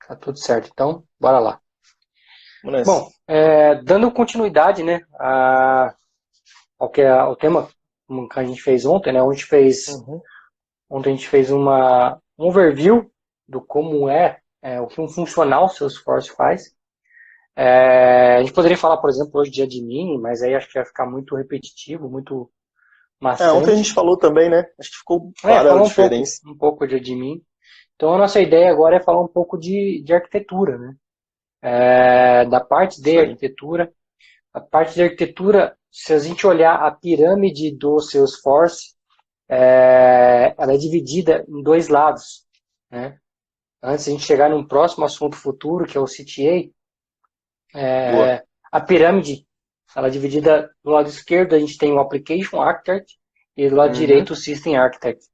Tá tudo certo. Então, bora lá. Vamos nessa. Bom, dando continuidade, né, ao tema que a gente fez ontem, né? Uhum. Ontem a gente fez um overview do como o que um funcional Salesforce faz. A gente poderia falar, por exemplo, hoje de admin, mas aí acho que ia ficar muito repetitivo, muito Ontem a gente maçante. falou também, né? Acho que ficou clara a Falar diferença. um pouco de admin. Então a nossa ideia agora é falar um pouco de arquitetura, né? Da parte de Isso aí. arquitetura. A parte de arquitetura, se a gente olhar a pirâmide do Salesforce, ela é dividida em dois lados, né? Antes de a gente chegar num próximo assunto futuro, que é o CTA, Boa. a pirâmide, ela é dividida do lado esquerdo, a gente tem o Application Architect e do lado Uhum. direito o System Architect.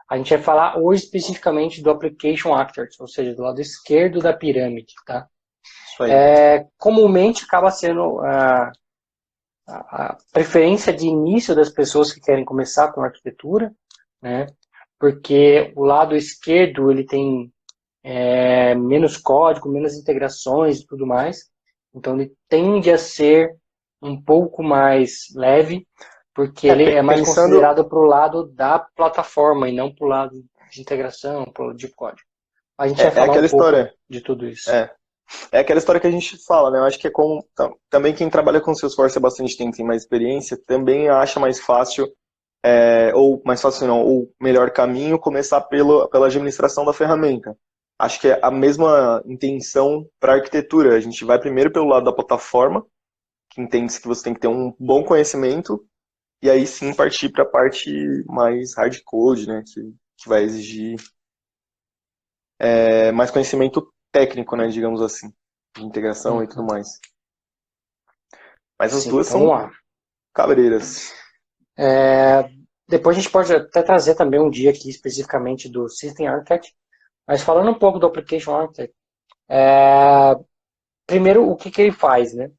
A gente vai falar hoje especificamente do Application Architect, ou seja, do lado esquerdo da pirâmide, tá? Isso aí. Comumente acaba sendo a preferência de início das pessoas que querem começar com arquitetura, né? Porque o lado esquerdo ele tem menos código, menos integrações e tudo mais. Então ele tende a ser um pouco mais leve, porque ele é mais Pensando. considerado para o lado da plataforma e não para o lado de integração, para o de código. A gente vai É falar um aquela pouco história. de tudo isso. É. É aquela história que a gente fala, né? Eu acho que é como. Também quem trabalha com Salesforce há bastante tempo, tem mais experiência, também acha mais fácil, ou mais fácil não, ou melhor caminho, começar pela administração da ferramenta. Acho que é a mesma intenção para a arquitetura. A gente vai primeiro pelo lado da plataforma, que entende que você tem que ter um bom conhecimento, e aí sim partir para a parte mais hard code, né? Que vai exigir mais conhecimento técnico, né? Digamos assim, de integração e tudo Uhum. mais. Mas as Sim, duas vamos são lá. cabreiras. Depois a gente pode até trazer também um dia aqui especificamente do System Architect, mas falando um pouco do Application Architect, primeiro o que ele faz, né?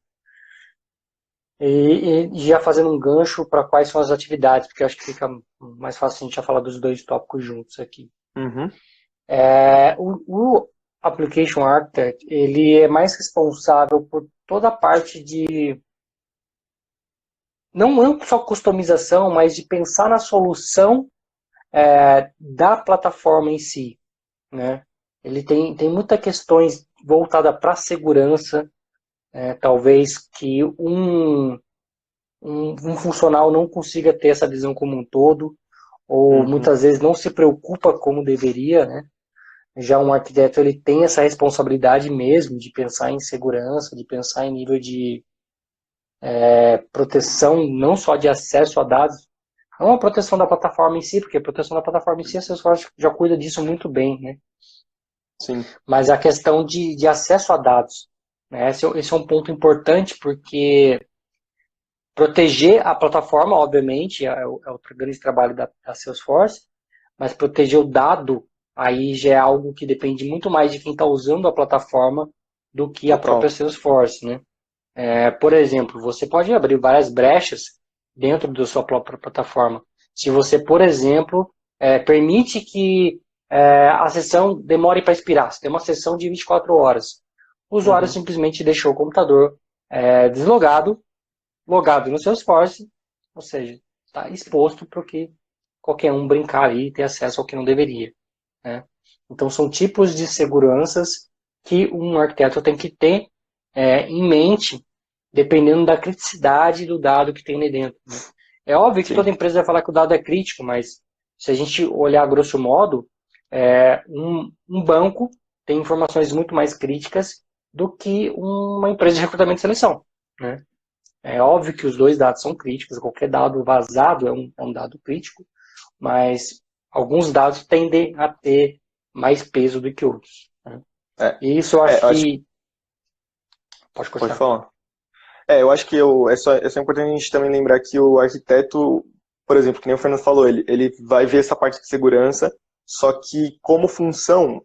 E já fazendo um gancho para quais são as atividades, porque eu acho que fica mais fácil a gente já falar dos dois tópicos juntos aqui. Uhum, O Application Architect, ele é mais responsável por toda a parte de, não só customização, mas de pensar na solução da plataforma em si, né? Ele tem muitas questões voltadas para a segurança, talvez que um funcional não consiga ter essa visão como um todo, ou uhum, muitas vezes não se preocupa como deveria, né? Já um arquiteto ele tem essa responsabilidade mesmo de pensar em segurança, de pensar em nível de proteção, não só de acesso a dados, não a proteção da plataforma em si, porque a proteção da plataforma em si a Salesforce já cuida disso muito bem, né? sim. Mas a questão de acesso a dados, né? Esse é um ponto importante porque proteger a plataforma, obviamente, é o grande trabalho da Salesforce, mas proteger o dado aí já é algo que depende muito mais de quem está usando a plataforma do que a própria Total. Salesforce, né? Por exemplo, você pode abrir várias brechas dentro da sua própria plataforma. Se você, por exemplo, permite que a sessão demore para expirar, você tem uma sessão de 24 horas, o usuário Uhum, simplesmente deixou o computador deslogado, logado no Salesforce, ou seja, está exposto para que qualquer um brincar ali e ter acesso ao que não deveria, né? Então são tipos de seguranças que um arquiteto tem que ter em mente, dependendo da criticidade do dado que tem ali dentro, né? É óbvio que toda sim. empresa vai falar que o dado é crítico, mas se a gente olhar grosso modo, um banco tem informações muito mais críticas do que uma empresa de recrutamento e seleção, né? É óbvio que os dois dados são críticos, qualquer dado vazado é um dado crítico, mas alguns dados tendem a ter mais peso do que outros, né? É, E isso eu acho acho que que. Pode pode continuar. falar. Eu acho que é só importante a gente também lembrar que o arquiteto, por exemplo, que nem o Fernando falou, ele vai ver essa parte de segurança, só que como função,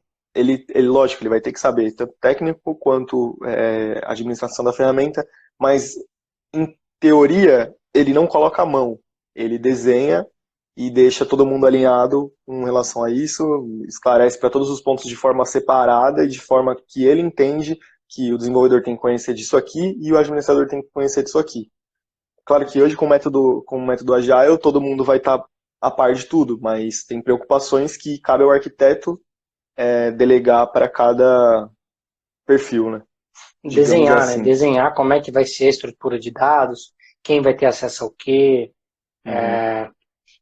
lógico, ele vai ter que saber tanto técnico quanto administração da ferramenta, mas em teoria ele não coloca a mão, ele desenha e deixa todo mundo alinhado com relação a isso, esclarece para todos os pontos de forma separada e de forma que ele entende que o desenvolvedor tem que conhecer disso aqui e o administrador tem que conhecer disso aqui. Claro que hoje, com o método Agile, todo mundo vai estar a par de tudo, mas tem preocupações que cabe ao arquiteto delegar para cada perfil, né? Digamos Desenhar, né? assim. Desenhar como é que vai ser a estrutura de dados, quem vai ter acesso ao quê. Uhum.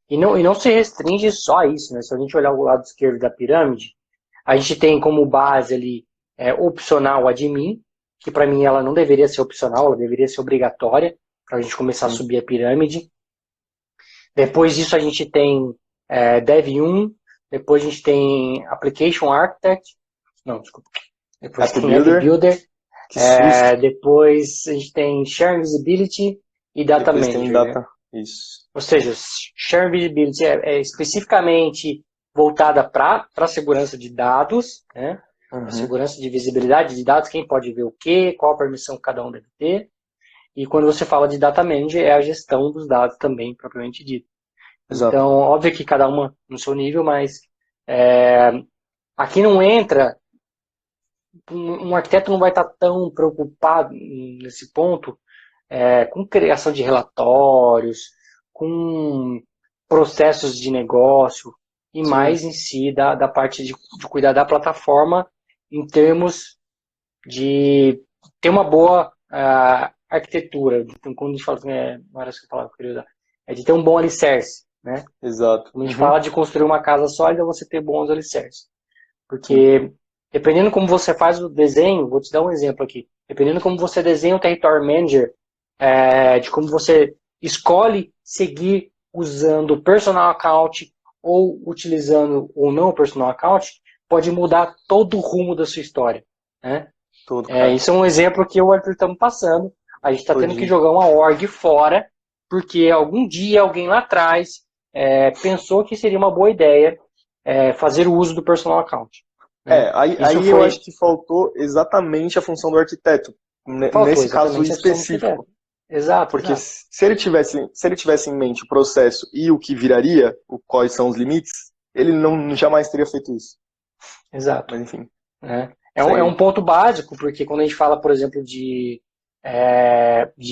E não se restringe só a isso, né? Se a gente olhar o lado esquerdo da pirâmide, a gente tem como base ali opcional admin, que para mim ela não deveria ser opcional, ela deveria ser obrigatória para a gente começar a Sim. subir a pirâmide. Depois disso a gente tem Dev 1, depois a gente tem Application Architect, não, desculpa, depois App tem App Builder, Builder, que susto. depois a gente tem Sharing Visibility e Data Depois tem Manager, né? Data. Isso. Ou seja, Sharing Visibility é especificamente voltada para a segurança de dados, né? A Uhum. segurança de visibilidade de dados, quem pode ver o quê, qual a permissão que cada um deve ter. E quando você fala de Data Manager, é a gestão dos dados também, propriamente dito. Exato. Então, óbvio que cada uma no seu nível, mas aqui não entra, um arquiteto não vai estar tão preocupado nesse ponto com criação de relatórios, com processos de negócio e Sim. mais em si da parte de cuidar da plataforma em termos de ter uma boa arquitetura. Então, quando a gente fala, não era essa palavra que eu queria usar, é de ter um bom alicerce, né? Exato. Quando a gente Uhum. fala de construir uma casa sólida, você ter bons alicerces. Sim. Porque dependendo como você faz o desenho, vou te dar um exemplo aqui. Dependendo como você desenha o Territory Manager, de como você escolhe seguir usando o Personal Account ou utilizando ou não o Personal Account, pode mudar todo o rumo da sua história. Né? Todo, cara. Isso é um exemplo que eu e o Arthur estamos passando. A gente está tendo que Todinho. jogar uma org fora, porque algum dia alguém lá atrás pensou que seria uma boa ideia fazer o uso do Personal Account. Né? Isso Aí eu foi. acho que faltou exatamente a função do arquiteto, Faltou nesse caso exatamente a função do critério. específico. Exato, Porque exato. se ele tivesse em mente o processo e o que viraria, quais são os limites, ele não jamais teria feito isso. Exato. Mas enfim, Né? É um segue. ponto básico, porque quando a gente fala, por exemplo, de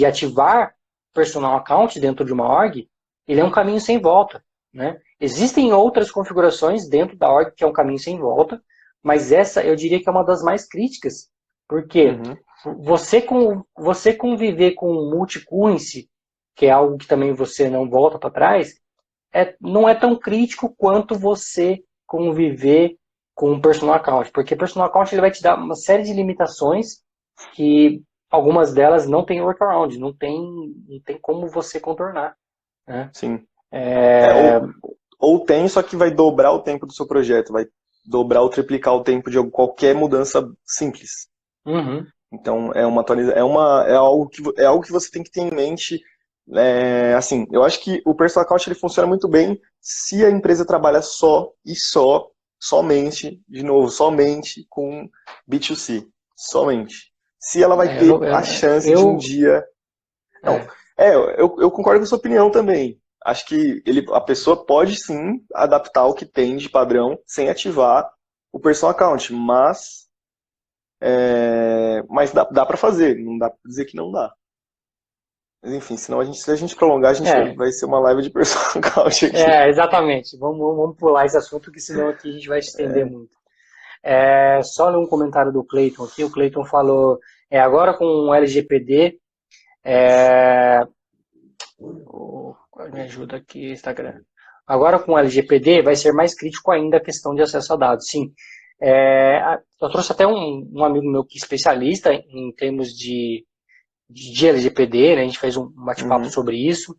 ativar personal account dentro de uma org, ele é um caminho sem volta. Né? Existem outras configurações dentro da org que é um caminho sem volta, mas essa eu diria que é uma das mais críticas, porque Uhum. você conviver com multi-currency, que é algo que também você não volta para trás, não é tão crítico quanto você conviver com um personal account, porque personal account ele vai te dar uma série de limitações que algumas delas não tem workaround, não tem como você contornar. Né? Sim. É, Ou tem, só que vai dobrar o tempo do seu projeto, vai dobrar ou triplicar o tempo de qualquer mudança simples. uhum, Então é uma é algo que você tem que ter em mente. Assim, eu acho que o personal account ele funciona muito bem se a empresa trabalha somente, de novo, somente com B2C, somente. Se ela vai ter eu, a eu, chance de um eu, dia. Não, é, eu concordo com a sua opinião também. Acho que a pessoa pode sim adaptar o que tem de padrão sem ativar o personal account, mas dá para fazer, não dá para dizer que não dá. Mas enfim, senão se a gente prolongar, é, vai ser uma live de personal account aqui. exatamente. Vamos pular esse assunto, que senão aqui a gente vai se estender muito. Só ler um comentário do Clayton aqui. O Clayton falou: agora com o LGPD, me ajuda aqui, Instagram. Agora com o LGPD vai ser mais crítico ainda a questão de acesso a dados. Sim, eu trouxe até um amigo meu que é especialista em termos de LGPD, né? A gente fez um bate-papo Uhum, sobre isso.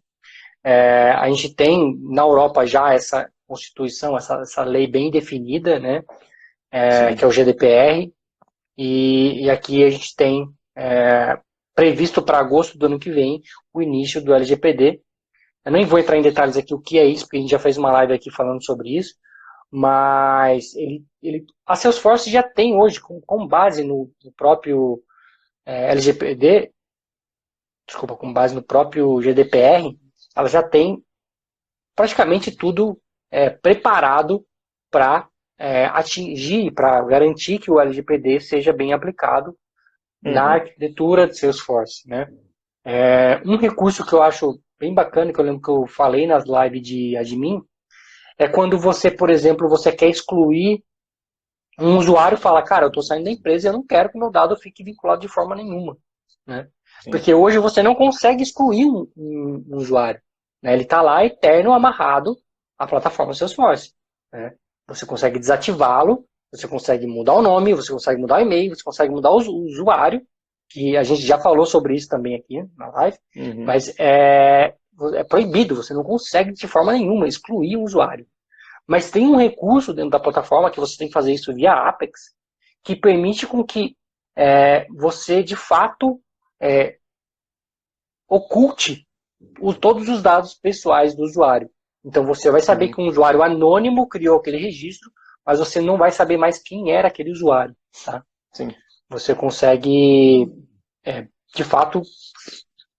A gente tem na Europa já essa constituição, essa lei bem definida, né? Que sim. é o GDPR, e aqui a gente tem previsto para agosto do ano que vem o início do LGPD. Eu nem vou entrar em detalhes aqui o que é isso, porque a gente já fez uma live aqui falando sobre isso, mas a Salesforce já tem hoje, com base no próprio LGPD, desculpa, com base no próprio GDPR, ela já tem praticamente tudo preparado para atingir, para garantir que o LGPD seja bem aplicado na arquitetura de Salesforce, né? Um recurso que eu acho bem bacana, que eu lembro que eu falei nas lives de admin, é quando você, por exemplo, você quer excluir um usuário e fala, cara, eu estou saindo da empresa e eu não quero que meu dado fique vinculado de forma nenhuma, né? Porque hoje você não consegue excluir um usuário, né? Ele está lá eterno, amarrado à plataforma Salesforce, né? Você consegue desativá-lo, você consegue mudar o nome, você consegue mudar o e-mail, você consegue mudar o usuário, que a gente já falou sobre isso também aqui na live, mas é proibido, você não consegue de forma nenhuma excluir o usuário. Mas tem um recurso dentro da plataforma, que você tem que fazer isso via Apex, que permite com que você, de fato, oculte todos os dados pessoais do usuário. Então você vai saber que um usuário anônimo criou aquele registro, mas você não vai saber mais quem era aquele usuário. Tá? Sim. Você consegue, de fato,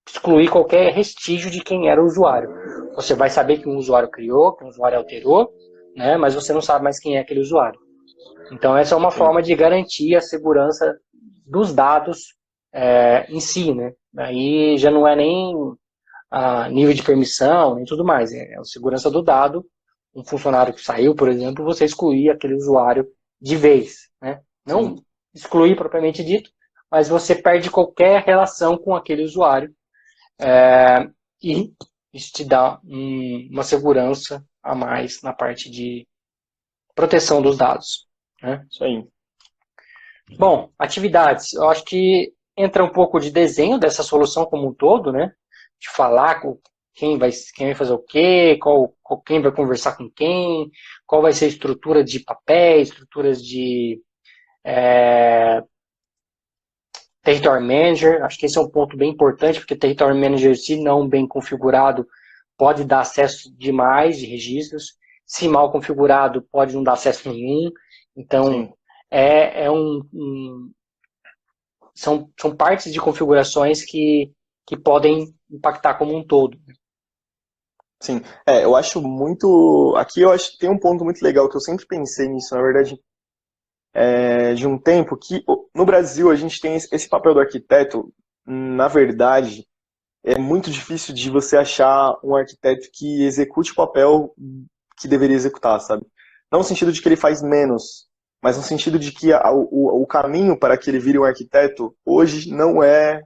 excluir qualquer restígio de quem era o usuário. Você vai saber que um usuário criou, que um usuário alterou, né, mas você não sabe mais quem é aquele usuário. Então essa é uma forma de garantir a segurança dos dados em si, né? Aí já não é nem nível de permissão, nem tudo mais. É a segurança do dado. Um funcionário que saiu, por exemplo, você excluir aquele usuário de vez, né? Não excluir propriamente dito, mas você perde qualquer relação com aquele usuário. E isso te dá uma segurança a mais na parte de proteção dos dados. Né? Isso aí. Bom, atividades. Eu acho que entra um pouco de desenho dessa solução como um todo, né? De falar com quem vai fazer o quê, quem vai conversar com quem, qual vai ser a estrutura de papéis, estruturas de Territory Manager. Acho que esse é um ponto bem importante, porque Territory Manager, se não bem configurado, pode dar acesso demais de registros. Se mal configurado, pode não dar acesso nenhum. Então, são partes de configurações que podem impactar como um todo. Sim, eu acho muito. Aqui eu acho que tem um ponto muito legal que eu sempre pensei nisso, na verdade, de um tempo que no Brasil a gente tem esse papel do arquiteto, na verdade, é muito difícil de você achar um arquiteto que execute o papel que deveria executar, sabe? Não no sentido de que ele faz menos, mas no sentido de que o caminho para que ele vire um arquiteto hoje não é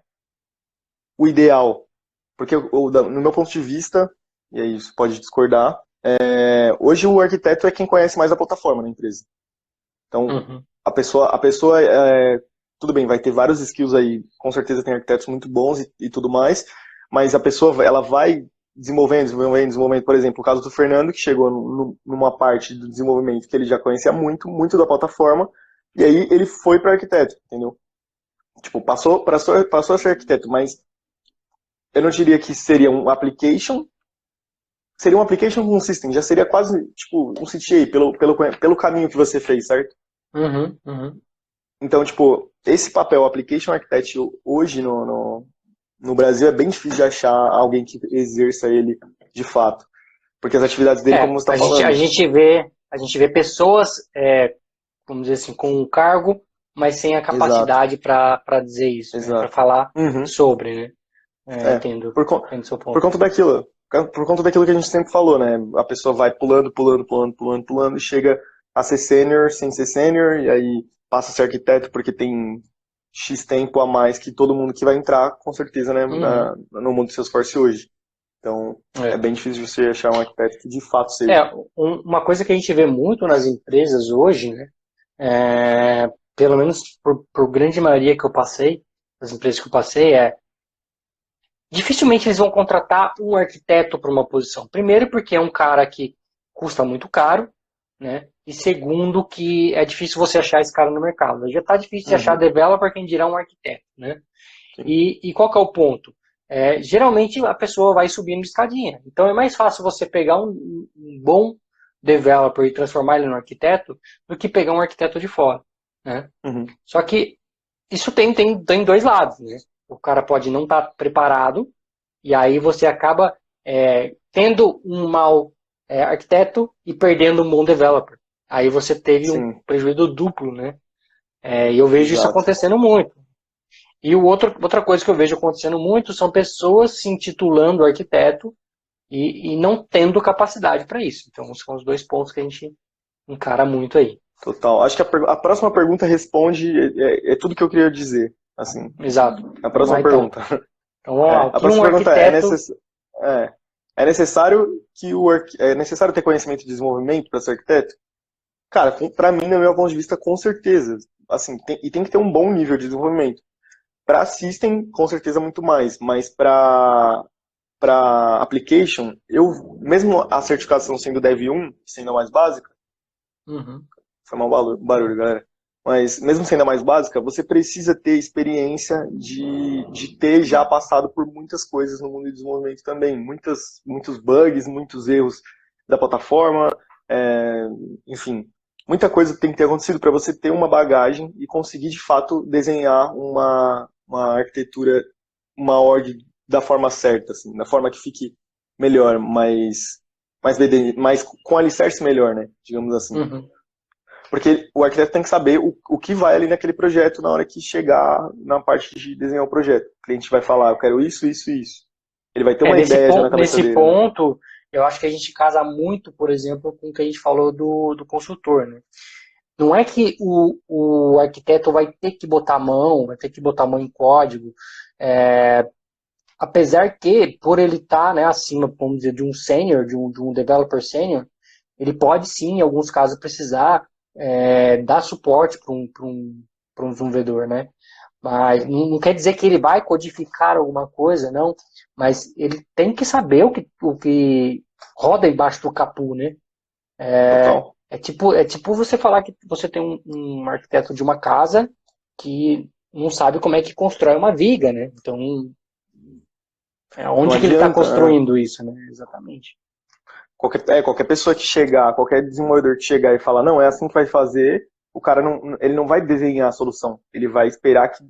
o ideal. Porque, no meu ponto de vista, e aí você pode discordar, hoje o arquiteto é quem conhece mais a plataforma na empresa. Então, a pessoa tudo bem, vai ter vários skills aí, com certeza tem arquitetos muito bons e tudo mais, mas a pessoa ela vai desenvolvendo. Por exemplo, o caso do Fernando, que chegou numa parte do desenvolvimento que ele já conhecia muito da plataforma, e aí ele foi para arquiteto, entendeu? Tipo, passou a ser arquiteto, mas eu não diria que seria um application, seria um application com um system, já seria quase tipo um CTA, pelo caminho que você fez, certo? Então, tipo, esse papel application architect hoje no Brasil é bem difícil de achar alguém que exerça ele de fato. Porque as atividades dele, como você está falando... A gente vê pessoas, vamos dizer assim, com um cargo, mas sem a capacidade para dizer isso, né? Para falar sobre, né? Entendo. Por conta daquilo. Por conta daquilo que a gente sempre falou, né? A pessoa vai pulando e chega a ser sênior sem ser sênior, e aí passa a ser arquiteto porque tem X tempo a mais que todo mundo que vai entrar, com certeza, né, no mundo do Salesforce hoje. Então, é bem difícil você achar um arquiteto que de fato seja. Uma coisa que a gente vê muito nas empresas hoje, né, pelo menos por grande maioria que eu passei, das empresas que eu passei, dificilmente eles vão contratar um arquiteto para uma posição. Primeiro, porque é um cara que custa muito caro, né? E segundo, que é difícil você achar esse cara no mercado. Já está difícil de achar developer, quem dirá um arquiteto, né? E qual que é o ponto? Geralmente a pessoa vai subindo de escadinha. Então é mais fácil você pegar um bom developer e transformar ele no arquiteto do que pegar um arquiteto de fora, né? Só que isso tem dois lados, né? O cara pode não estar preparado, e aí você acaba tendo um mau arquiteto e perdendo um bom developer. Aí você teve um Sim, prejuízo duplo, né? E eu vejo isso exato. acontecendo muito. E outra coisa que eu vejo acontecendo muito são pessoas se intitulando arquiteto e não tendo capacidade para isso. Então, são os dois pontos que a gente encara muito aí. Total. Acho que a próxima pergunta responde é tudo que eu queria dizer. Assim, Exato. a Vamos lá, próxima então. pergunta. Então, vamos lá. O A que um próxima pergunta arquiteto... é, é necessário é necessário ter conhecimento de desenvolvimento para ser arquiteto? Cara, para mim, no meu ponto de vista, com certeza. Assim, e tem que ter um bom nível de desenvolvimento. Para System, com certeza muito mais, mas para application, eu mesmo a certificação sendo Dev 1, sendo a mais básica, Uhum. foi mal barulho, galera. Mas mesmo sendo a mais básica, você precisa ter experiência de ter já passado por muitas coisas no mundo de desenvolvimento também. Muitos bugs, muitos erros da plataforma, é, enfim. Muita coisa tem que ter acontecido para você ter uma bagagem e conseguir de fato desenhar uma arquitetura, uma org da forma certa, assim, da forma que fique melhor, mais com alicerce melhor, né? Digamos assim. Uhum. Porque o arquiteto tem que saber o que vai ali naquele projeto na hora que chegar na parte de desenhar o projeto. O cliente vai falar, eu quero isso, isso e isso. Ele vai ter uma ideia já na cabeça Nesse dele, né? ponto, eu acho que a gente casa muito, por exemplo, com o que a gente falou do consultor, né? Não é que o arquiteto vai ter que botar a mão, vai ter que botar a mão em código, apesar que, por ele estar, né, acima, vamos dizer, de um sênior, de um developer sênior, ele pode sim, em alguns casos, precisar dar suporte para um desenvolvedor, né? Mas não quer dizer que ele vai codificar alguma coisa, não. Mas ele tem que saber o que roda embaixo do capô, né? Total. É tipo você falar que você tem um arquiteto de uma casa que não sabe como é que constrói uma viga, né? Então, Não onde que ele está adianta. construindo isso, né? Exatamente. Qualquer pessoa que chegar, qualquer desenvolvedor que chegar e falar, não, é assim que vai fazer, o cara não, ele não vai desenhar a solução. Ele vai esperar que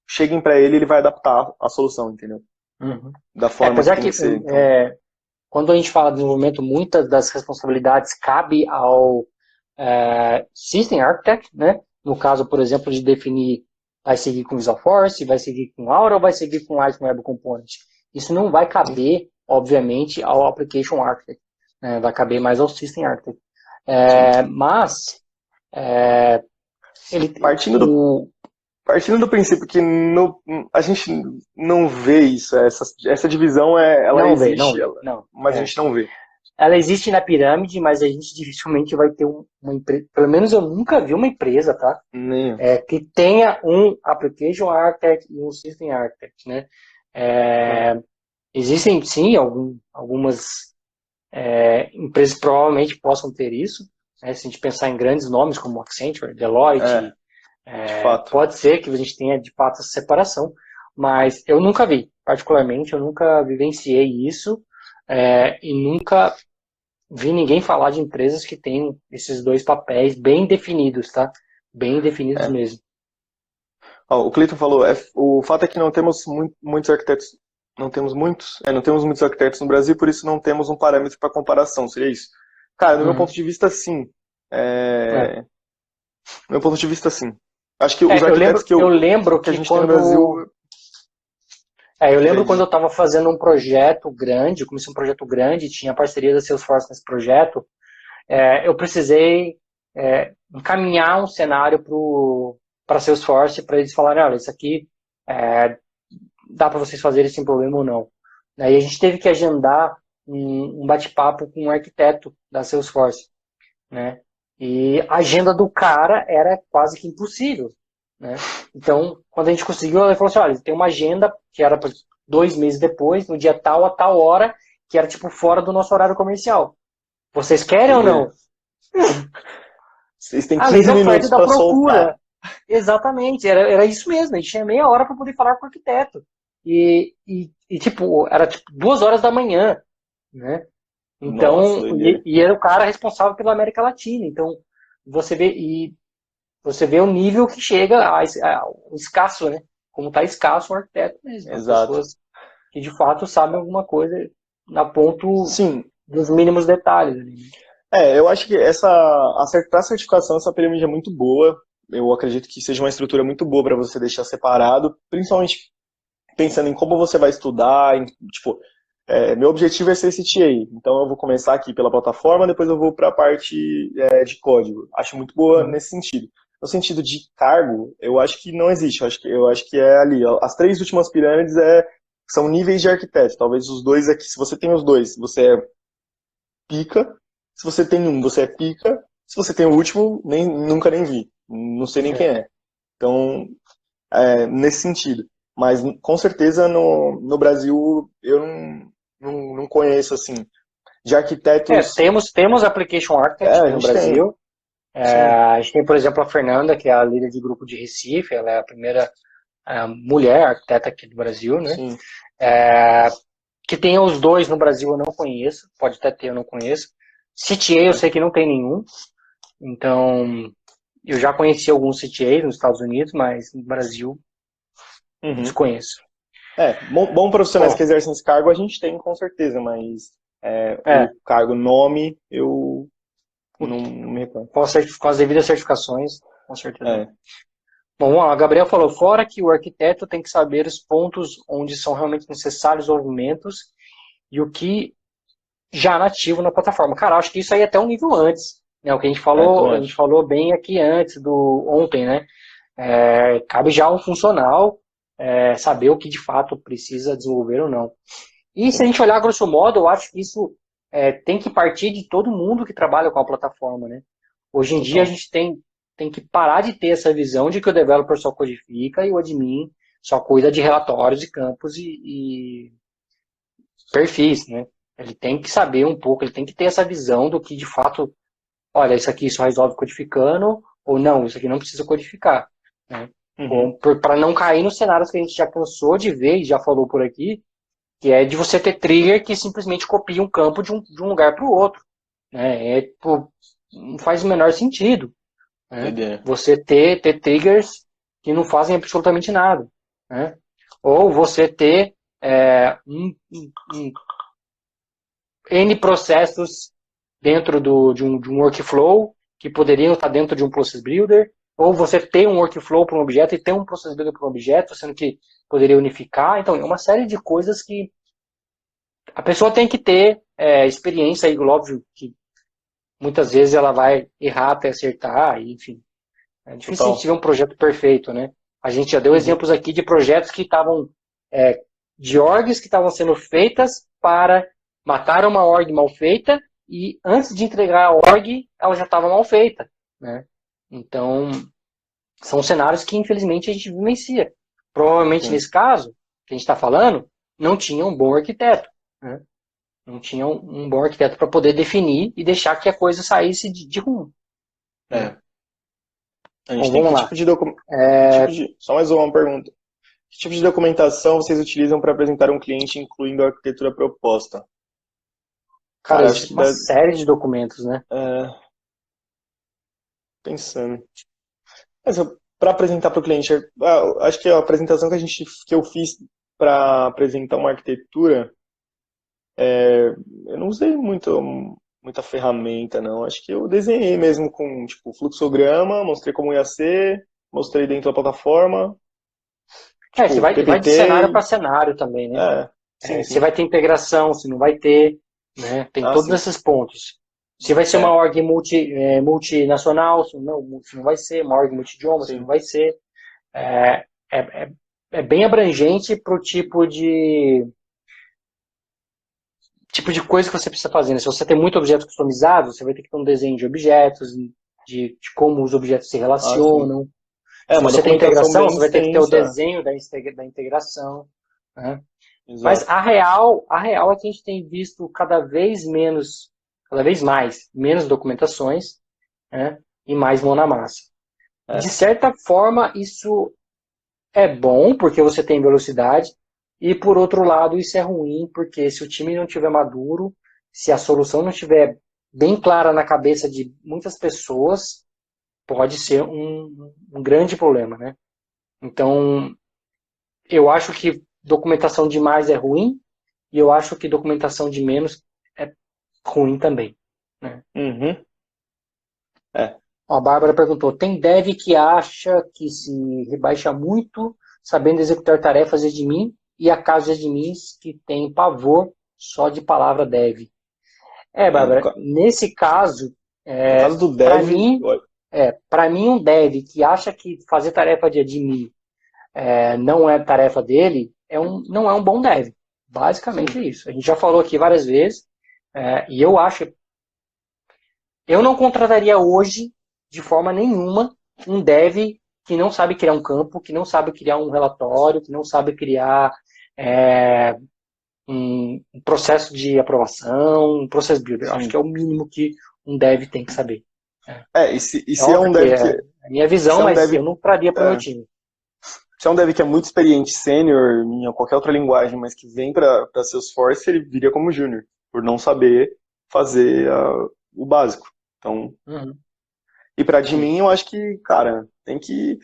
cheguem para ele e ele vai adaptar a solução, entendeu? Uhum. Da forma que Apesar tem que que ser. Então, quando a gente fala de desenvolvimento, muitas das responsabilidades cabe ao System Architect, né? No caso, por exemplo, de definir vai seguir com Visual Force, vai seguir com Aura ou vai seguir com Light Web Component. Isso não vai caber, obviamente, ao Application Architect, né? Vai caber mais ao System Architect. sim. Mas é, ele, Partindo do, o, partindo do princípio que a gente não vê isso, essa divisão ela não vê, não existe, vê, não. mas a gente não vê. Ela existe na pirâmide, mas a gente dificilmente vai ter uma empresa. Pelo menos eu nunca vi uma empresa, tá? Nem. Que tenha um Application Architect e um System Architect, né? É, existem sim algumas empresas que provavelmente possam ter isso, né? Se a gente pensar em grandes nomes como Accenture, É, Deloitte, de fato. pode ser que a gente tenha de fato essa separação, mas eu nunca vi, particularmente, eu nunca vivenciei isso e nunca vi ninguém falar de empresas que têm esses dois papéis bem definidos, tá? Bem definidos É. mesmo. Ó, o Cleiton falou, o fato é que não temos muitos arquitetos, não temos muitos arquitetos no Brasil, por isso não temos um parâmetro para comparação, seria isso? Cara, no meu Uhum. ponto de vista, sim. É, no meu ponto de vista, sim. Acho que os arquitetos Eu lembro que a que gente tem no Brasil. eu Diga lembro quando aí. eu estava fazendo um projeto grande, eu comecei um projeto grande, tinha parceria da Salesforce nesse projeto, eu precisei encaminhar um cenário para a Salesforce para eles falarem, olha, isso aqui dá para vocês fazerem sem problema ou não. Aí a gente teve que agendar um bate-papo com um arquiteto da Salesforce, né? E a agenda do cara era quase que impossível, né? Então, quando a gente conseguiu, ele falou assim, olha, tem uma agenda que era para 2 meses depois, no dia tal a tal hora, que era tipo fora do nosso horário comercial. Vocês querem Quer ou dizer, não? vocês têm A lei 15 da oferta e minutos da para soltar. procura. Exatamente, era isso mesmo. A gente tinha meia hora para poder falar com o arquiteto. Tipo, era tipo 2 horas da manhã, né? Nossa, Então, doideira. e era o cara responsável pela América Latina. Então, você vê o nível que chega o escasso, né? Como está escasso o arquiteto mesmo. As Exato. pessoas que de fato sabem alguma coisa na ponto Sim, dos mínimos detalhes ali, né? Eu acho que para certificação, essa pirâmide é muito boa. Eu acredito que seja uma estrutura muito boa para você deixar separado, principalmente pensando em como você vai estudar, tipo, meu objetivo é ser CTA, então eu vou começar aqui pela plataforma, depois eu vou para a parte de código. Acho muito boa Uhum. nesse sentido. No sentido de cargo, eu acho que não existe. Eu acho que é ali. Ó, as três últimas pirâmides são níveis de arquiteto. Talvez os dois aqui, se você tem os dois, você é pica. Se você tem um, você é pica. Se você tem o último, nunca nem vi. Não sei nem quem É. é. Então, nesse sentido. Mas com certeza no Brasil eu não conheço assim. De arquitetos. Temos Application Architect A no gente tem. Brasil. Sim. A gente tem, por exemplo, a Fernanda, que é a líder de grupo de Recife, ela é a primeira mulher arquiteta aqui do Brasil, né? Sim. Que tenha os dois no Brasil eu não conheço, pode até ter, eu não conheço. CTA eu sei que não tem nenhum, então eu já conheci alguns CTAs nos Estados Unidos, mas no Brasil Uhum. desconheço. Bom profissionais Bom, que exercem esse cargo a gente tem com certeza, mas o cargo nome eu não me recordo. com as devidas certificações, com certeza É, não. Bom, a Gabriel falou, fora que o arquiteto tem que saber os pontos onde são realmente necessários movimentos e o que já nativo na plataforma. Cara, acho que isso aí é até um nível antes, né? O que também a gente acho. falou bem aqui antes do ontem, né? Cabe já ao funcional saber o que de fato precisa desenvolver ou não. E se a Sim. gente olhar grosso modo, eu acho que isso tem que partir de todo mundo que trabalha com a plataforma, né? Hoje em dia a Total. gente tem que parar de ter essa visão de que o developer só codifica e o admin só cuida de relatórios e campos e perfis, né? Ele tem que saber um pouco, ele tem que ter essa visão do que de fato, olha, isso aqui só resolve codificando, ou não, isso aqui não precisa codificar, né? Uhum. Para não cair nos cenários que a gente já cansou de ver e já falou por aqui, que é de você ter trigger que simplesmente copia um campo de um lugar para o outro, né? Não faz o menor sentido, né? Doideira. Você ter triggers que não fazem absolutamente nada, né? Ou você ter um N processos dentro de um workflow que poderiam estar dentro de um process builder, ou você tem um workflow para um objeto e tem um process builder para um objeto, sendo que poderia unificar. Então, é uma série de coisas que a pessoa tem que ter experiência, e óbvio que muitas vezes ela vai errar até acertar, e, enfim. É difícil a gente Total. ver um projeto perfeito, né? A gente já deu Uhum. exemplos aqui de projetos que estavam, de orgs que estavam sendo feitas para matar uma org mal feita e antes de entregar a org, ela já estava mal feita, né? Então, são cenários que infelizmente a gente vivencia. Provavelmente Sim. nesse caso, que a gente está falando, não tinha um bom arquiteto, né? Não tinha um bom arquiteto para poder definir e deixar que a coisa saísse de rumo, né? É. A gente Bom, tem vamos que lá. tipo de documento. Que tipo de. Só mais uma pergunta. Que tipo de documentação vocês utilizam para apresentar um cliente incluindo a arquitetura proposta? Cara, Cara, acho existe que uma série de documentos, né? pensando. Mas para apresentar para o cliente, acho que a apresentação que eu fiz para apresentar uma arquitetura, eu não usei muita ferramenta, não. Acho que eu desenhei mesmo com tipo fluxograma, mostrei como ia ser, mostrei dentro da plataforma, Você tipo vai de cenário PPT. para cenário também, né? Sim, Se sim. vai ter integração, se não vai ter, né? Tem Ah, todos sim. esses pontos. Se vai ser uma É, org multinacional, se não vai ser, uma org multidioma, se não sim. vai ser. É, é, é bem abrangente para o tipo de coisa que você precisa fazer, né? Se você tem muito objeto customizado, você vai ter que ter um desenho de objetos, de como os objetos se Ah, sim. relacionam. É Se uma você tem documentação integração, bem você vai ter que ter o extensa. desenho da integração, né? Mas Exato. a real é que a gente tem visto cada vez mais, menos documentações, né? E mais mão na massa. De É. certa forma, isso é bom, porque você tem velocidade, e por outro lado, isso é ruim, porque se o time não estiver maduro, se a solução não estiver bem clara na cabeça de muitas pessoas, pode ser um grande problema, né? Então, eu acho que documentação demais é ruim, e eu acho que documentação de menos é ruim também, né? Uhum. É. Ó, a Bárbara perguntou: tem dev que acha que se rebaixa muito sabendo executar tarefas de admin e há casos de admins que têm pavor só de palavra dev. É, Bárbara, nesse caso, no caso do para dev, mim, para mim um dev que acha que fazer tarefa de admin não é tarefa dele, não é um bom dev. Basicamente sim. é isso. A gente já falou aqui várias vezes, e eu acho, eu não contrataria hoje, de forma nenhuma, um dev que não sabe criar um campo, que não sabe criar um relatório, que não sabe criar um processo de aprovação, um process builder. Eu acho Sim. que é o mínimo que um dev tem que saber. E É se é óbvio um que dev é que. a minha Se visão, é um mas dev. eu não traria para o meu É, time. se é um dev que é muito experiente, sênior, em qualquer outra linguagem, mas que vem para Salesforce, ele viria como júnior, por não saber fazer o básico. Então, Uhum. e para Sim. admin, eu acho que, cara, tem que.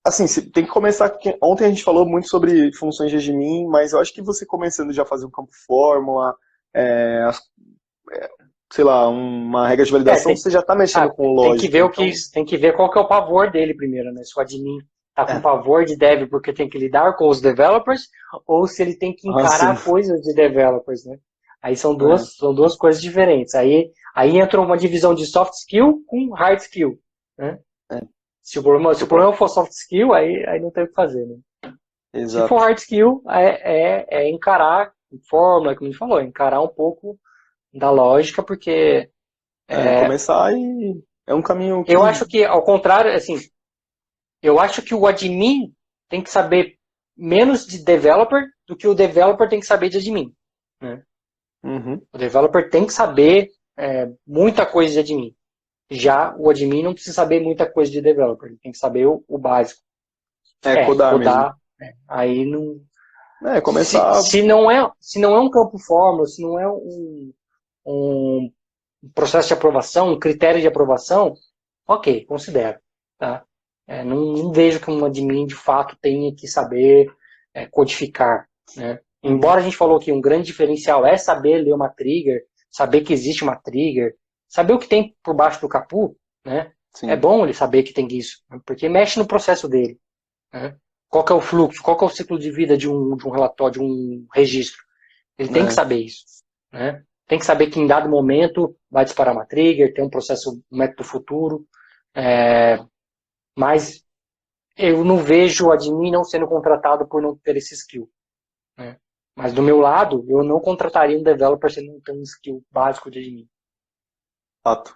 Assim, tem que começar. Ontem a gente falou muito sobre funções de admin, mas eu acho que você começando já a fazer um campo fórmula, é, sei lá, uma regra de É, validação, tem, você já está mexendo com tem que lógica. ver Então, tem que ver qual que é o pavor dele primeiro, né? Se o admin tá com é. pavor de dev porque tem que lidar com os developers, ou se ele tem que Ah, sim. encarar coisas de developers, né? Aí É. são duas coisas diferentes. Aí entra uma divisão de soft skill com hard skill, né? É. Se o problema for soft skill, aí não tem o que fazer, né? Se for Exato. hard skill, é encarar fórmula, como a gente falou, encarar um pouco da lógica, porque Começar e é um caminho eu que. acho que, ao contrário, assim, eu acho que o admin tem que saber menos de developer do que o developer tem que saber de admin, né? Uhum. O developer tem que saber muita coisa de admin. Já o admin não precisa saber muita coisa de developer, ele tem que saber o básico. Codar mesmo. Codar, aí não. Começar. Se não é um campo fórmula, se não é um processo de aprovação, um critério de aprovação, ok, considero. Tá? Não vejo que um admin de fato tenha que saber codificar. Né? Uhum. Embora a gente falou que um grande diferencial é saber ler uma trigger, saber que existe uma trigger, saber o que tem por baixo do capu, né? É Sim. bom ele saber que tem isso, né? Porque mexe no processo dele. Né? Qual que é o fluxo, qual que é o ciclo de vida de um relatório, de um registro. Ele tem que É, saber isso. Né? Tem que saber que em dado momento vai disparar uma trigger, tem um processo, um método futuro. Mas eu não vejo o admin não sendo contratado por não ter esse skill. Né? Mas do meu lado, eu não contrataria um developer se ele não tem um skill básico de admin. fato.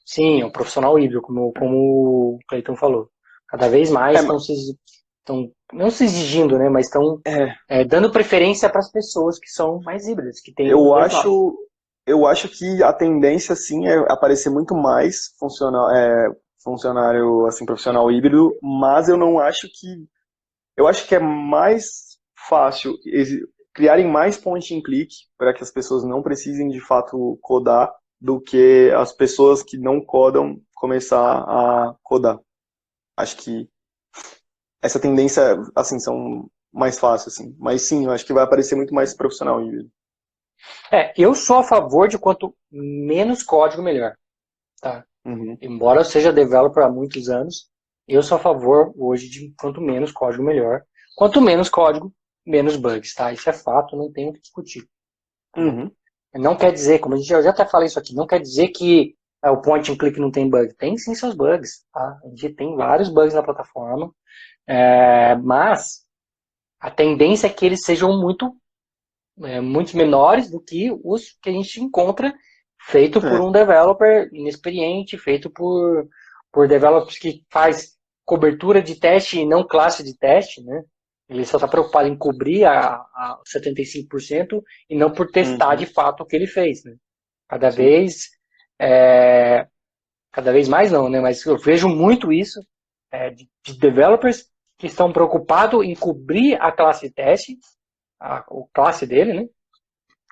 Sim, é um profissional híbrido, como o Cleiton falou. Cada vez mais É, ma- estão não se exigindo, né, mas estão é, dando preferência para as pessoas que são mais híbridas, que têm os eu dois lados. acho, eu acho que a tendência, sim, é aparecer muito mais funcionário, assim, profissional híbrido, mas eu acho que é mais fácil criarem mais point and click para que as pessoas não precisem de fato codar do que as pessoas que não codam começar a codar. Acho que essa tendência, assim, são mais fáceis, assim. Mas sim, eu acho que vai aparecer muito mais profissional híbrido. Eu sou a favor de quanto menos código, melhor. Tá? Uhum. Embora eu seja developer há muitos anos, eu sou a favor hoje de quanto menos código, melhor. Quanto menos código, menos bugs. Tá? Isso é fato, não tem o que discutir. Tá bom? Uhum. Não quer dizer, como eu já até falei isso aqui, não quer dizer que o point and click não tem bug. Tem sim seus bugs. Tá? A gente tem vários bugs na plataforma, mas a tendência é que eles sejam muito menores do que os que a gente encontra feito por É, um developer inexperiente, feito por developers que faz cobertura de teste e não classe de teste, né? Ele só está preocupado em cobrir a 75% e não por testar de uhum. fato o que ele fez, né? Cada Sim. vez, é, cada vez mais não, né? Mas eu vejo muito isso de developers que estão preocupados em cobrir a classe de teste, a classe dele, né?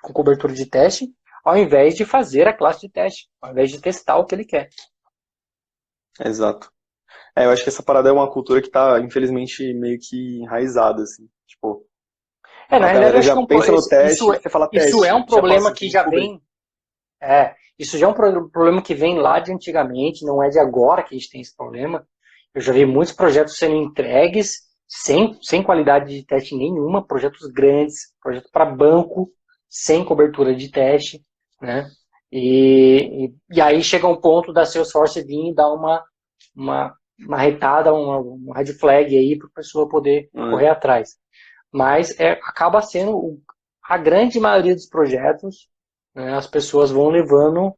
Com cobertura de teste, ao invés de fazer a classe de teste, ao invés de testar o que ele quer. Exato. Eu acho que essa parada é uma cultura que tá, infelizmente, meio que enraizada, assim. Tipo, Na A realidade, eu galera acho já que pensa no teste, você fala isso é teste, um já problema passa que tudo já por aí. vem. Isso já é um problema que vem lá de antigamente, não é de agora que a gente tem esse problema. Eu já vi muitos projetos sendo entregues sem qualidade de teste nenhuma, projetos grandes, projetos para banco, sem cobertura de teste, né? E aí chega um ponto da Salesforce vir e dar uma retada, uma red flag aí para a pessoa poder correr atrás. Mas acaba sendo a grande maioria dos projetos, né, as pessoas vão levando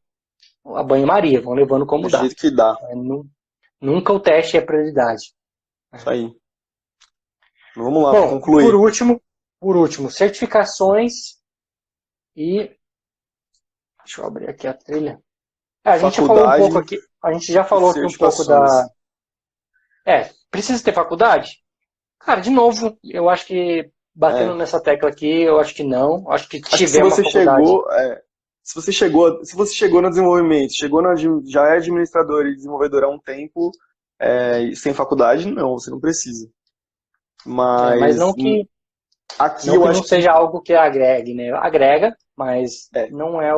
a banho-maria, vão levando como Do dá. jeito que dá. Nunca o teste é prioridade. Isso aí. Vamos lá, para Bom, e concluir. por último, certificações e... Deixa eu abrir aqui a trilha. A gente já falou um pouco Faculdade aqui, a gente já e falou aqui um pouco certificações. da... precisa ter faculdade? Cara, de novo, eu acho que, batendo É. nessa tecla aqui, eu acho que não. Acho que Acho que se tiver uma você faculdade... chegou, se você chegou no desenvolvimento, já é administrador e desenvolvedor há um tempo, sem faculdade, não, você não precisa. Mas Mas aqui não eu que não acho que seja algo que agregue, né? Agrega, mas é, não é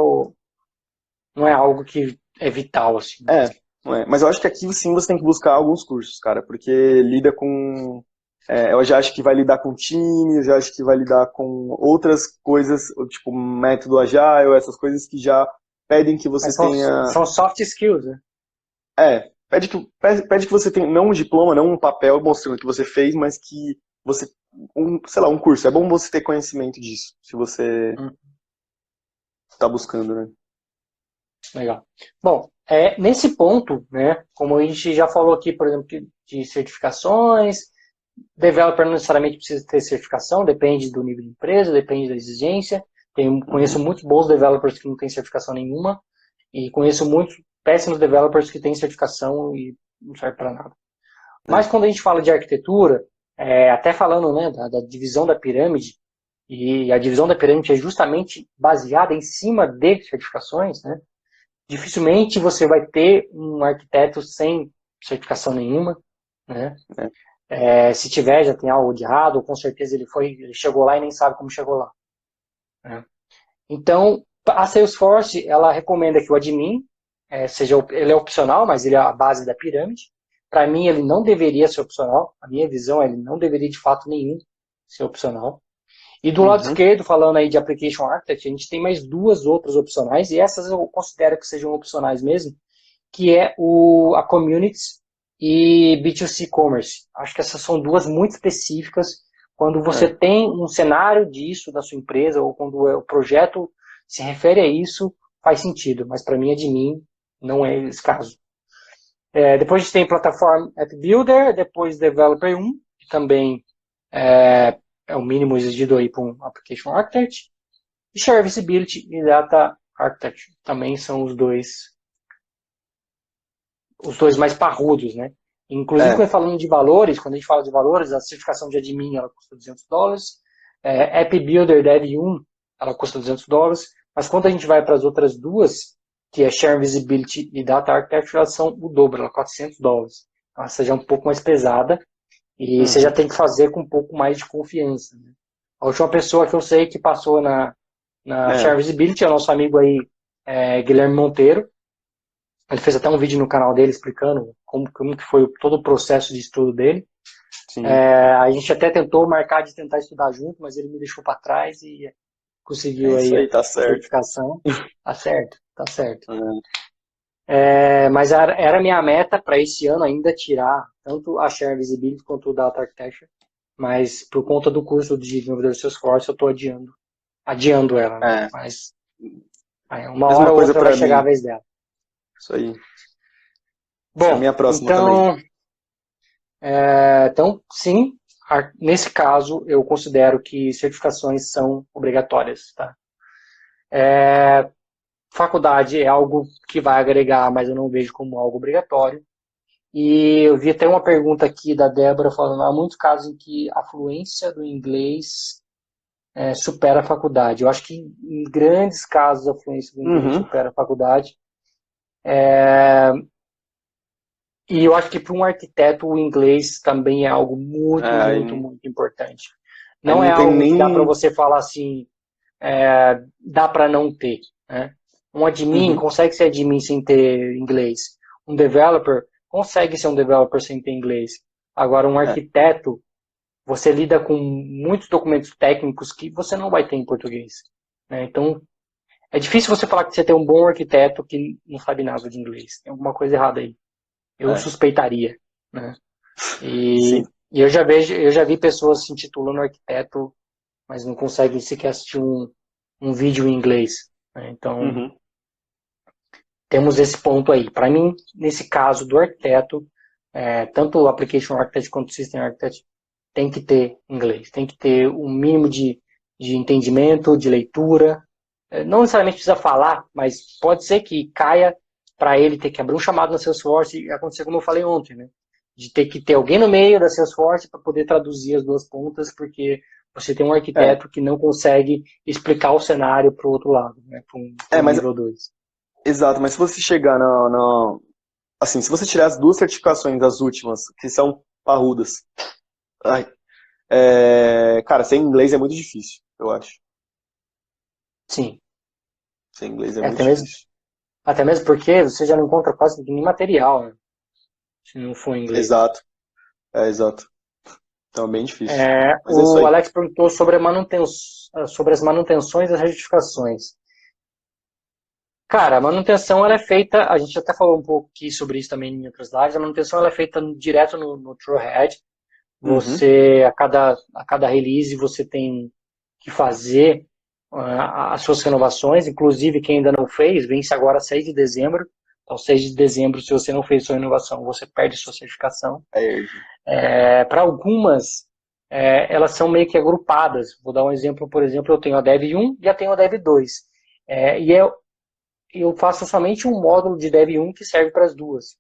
algo que é vital, assim. é, não é. Mas eu acho que aqui sim você tem que buscar alguns cursos, cara, porque lida com eu já acho que vai lidar com time, eu já acho que vai lidar com outras coisas, tipo método Agile, essas coisas que já pedem que Mas você tenha. são soft skills, né? Pede que você tenha, não um diploma, não um papel mostrando que você fez, mas que você, sei lá, um curso. É bom você ter conhecimento disso, se você Hum, está buscando, né? legal. Bom, nesse ponto, né, como a gente já falou aqui, por exemplo, de certificações, developer não necessariamente precisa ter certificação, depende do nível de empresa, depende da exigência. Conheço muitos bons developers que não têm certificação nenhuma, e conheço muitos péssimos developers que têm certificação e não serve para nada. Mas É. quando a gente fala de arquitetura, até falando, né, da divisão da pirâmide, e a divisão da pirâmide é justamente baseada em cima de certificações, né? Dificilmente você vai ter um arquiteto sem certificação nenhuma, né? Se tiver, já tem algo de errado, ou com certeza ele chegou lá e nem sabe como chegou lá, né? Então, a Salesforce, ela recomenda que o admin, ele é opcional, mas ele é a base da pirâmide. Para mim, ele não deveria ser opcional. A minha visão é ele não deveria, de fato nenhum, ser opcional. E do lado Uhum. esquerdo, falando aí de Application Architect, a gente tem mais duas outras opcionais, e essas eu considero que sejam opcionais mesmo, que é a Communities e B2C Commerce. Acho que essas são duas muito específicas. Quando você tem um cenário disso da sua empresa, ou quando o projeto se refere a isso, faz sentido. Mas para mim, admin, não é esse caso. Depois a gente tem Platform App Builder, depois Developer 1, que também é o mínimo exigido aí para um Application Architect. E Share Visibility e Data Architect também são os dois mais parrudos, né? Inclusive, quando falando de valores, quando a gente fala de valores, a certificação de admin ela custa $200, App Builder Dev 1 ela custa $200, mas quando a gente vai para as outras duas, que é Share Visibility e Data Architecture, elas são o dobro, ela é $400. Então, ela seja um pouco mais pesada e você já tem que fazer com um pouco mais de confiança, né? A última pessoa que eu sei que passou na Share Visibility é o nosso amigo aí, Guilherme Monteiro. Ele fez até um vídeo no canal dele explicando como que foi todo o processo de estudo dele. A gente até tentou marcar de tentar estudar junto, mas ele me deixou para trás e É conseguiu isso aí a aí, tá certo. certificação. Tá certo, tá certo. Mas era minha meta para esse ano ainda tirar tanto a Share Visibility quanto o Data Architecture, mas por conta do curso de desenvolvedor Salesforce eu estou adiando ela, né? Mas uma hora Mesma ou coisa outra vai pra chegar a mim. vez dela. Isso aí. Essa é a Bom, minha próxima também. então sim, nesse caso eu considero que certificações são obrigatórias, tá? Faculdade é algo que vai agregar, mas eu não vejo como algo obrigatório. E eu vi até uma pergunta aqui da Débora falando, há muitos casos em que a fluência do inglês supera a faculdade. Eu acho que em grandes casos a fluência do inglês supera a faculdade. E eu acho que para um arquiteto o inglês também é algo muito, muito, muito importante. Aí Não é não tem algo que dá para nem. você falar assim, dá para não ter, né? Um admin Uhum. consegue ser admin sem ter inglês. Um developer consegue ser um developer sem ter inglês. Agora, um É, arquiteto, você lida com muitos documentos técnicos que você não vai ter em português, né? Então, é difícil você falar que você tem um bom arquiteto que não sabe nada de inglês. Tem alguma coisa errada aí. Eu é, suspeitaria, né? sim. E eu já vi pessoas se intitulando arquiteto, mas não conseguem sequer assistir um vídeo em inglês, né? Então, Uhum. temos esse ponto aí. Para mim, nesse caso do arquiteto, tanto o Application Architect quanto o System Architect tem que ter inglês, tem que ter um mínimo de entendimento, de leitura. Não necessariamente precisa falar, mas pode ser que caia para ele ter que abrir um chamado na Salesforce e acontecer como eu falei ontem, né? De ter que ter alguém no meio da Salesforce para poder traduzir as duas pontas, porque você tem um É, arquiteto que não consegue explicar o cenário para o outro lado, né? Para um mas nível 2. exato, mas se você chegar assim, se você tirar as duas certificações, as últimas, que são parrudas, ai, cara, sem inglês é muito difícil, eu acho. Sim. Sem inglês é É, muito até mesmo, difícil. até mesmo porque você já não encontra quase nem material, né? Se não for em inglês. Exato, exato. Então é bem difícil. Mas é isso O aí. Alex perguntou sobre as manutenções e as retificações. Cara, a manutenção ela é feita, a gente até falou um pouco aqui sobre isso também em outras lives, a manutenção ela é feita direto no Trailhead. Uhum. Você, a cada release, você tem que fazer as suas renovações, inclusive quem ainda não fez, vence agora 6 de dezembro. Então, 6 de dezembro, se você não fez sua renovação, você perde sua certificação. É, Para algumas, elas são meio que agrupadas. Vou dar um exemplo, por exemplo, eu tenho a Dev 1 e eu tenho a Dev 2. Eu faço somente um módulo de Dev 1 que serve para as duas.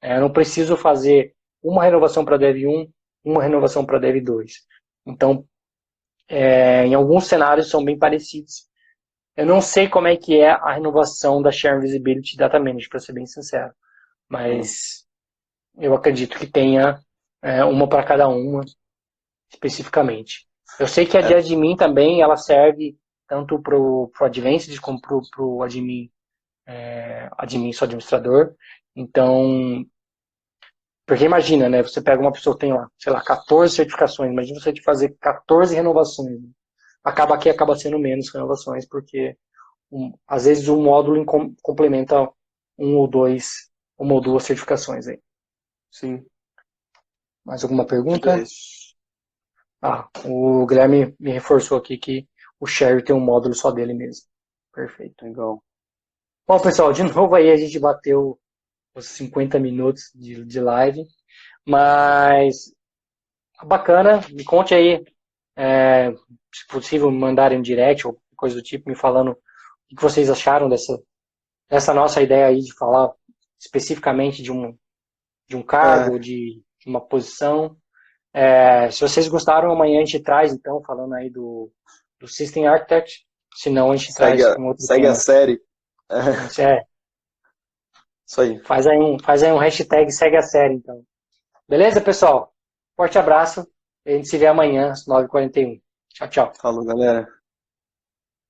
Eu não preciso fazer uma renovação para Dev 1, uma renovação para Dev 2. Então, em alguns cenários são bem parecidos. Eu não sei como é que é a renovação da Share Visibility Data Manager, para ser bem sincero. hum, Mas eu acredito que tenha uma para cada uma, especificamente. Eu sei que a de é, admin também, ela serve tanto para o Advanced como para o admin só administrador. Então, porque imagina, né? Você pega uma pessoa que tem lá, sei lá, 14 certificações, imagina você de fazer 14 renovações. Acaba sendo menos renovações, porque às vezes um módulo complementa um ou dois, uma ou duas certificações aí. sim. Mais alguma Mas é pergunta? isso. O Guilherme me reforçou aqui que o Sherry tem um módulo só dele mesmo. Perfeito. Legal. Bom, pessoal, de novo aí a gente bateu os 50 minutos de live, mas bacana, me conte aí, se possível, me mandarem um direct ou coisa do tipo, me falando o que vocês acharam dessa nossa ideia aí de falar especificamente de um cargo É, ou de uma posição. Se vocês gostaram, amanhã a gente traz, então, falando aí do System Architect, se não a gente segue traz a, um outro segue a tema. série. É, É, isso aí. faz aí um hashtag segue a série, então. Beleza, pessoal? Forte abraço. A gente se vê amanhã às 9h41. Tchau, tchau. Falou, galera.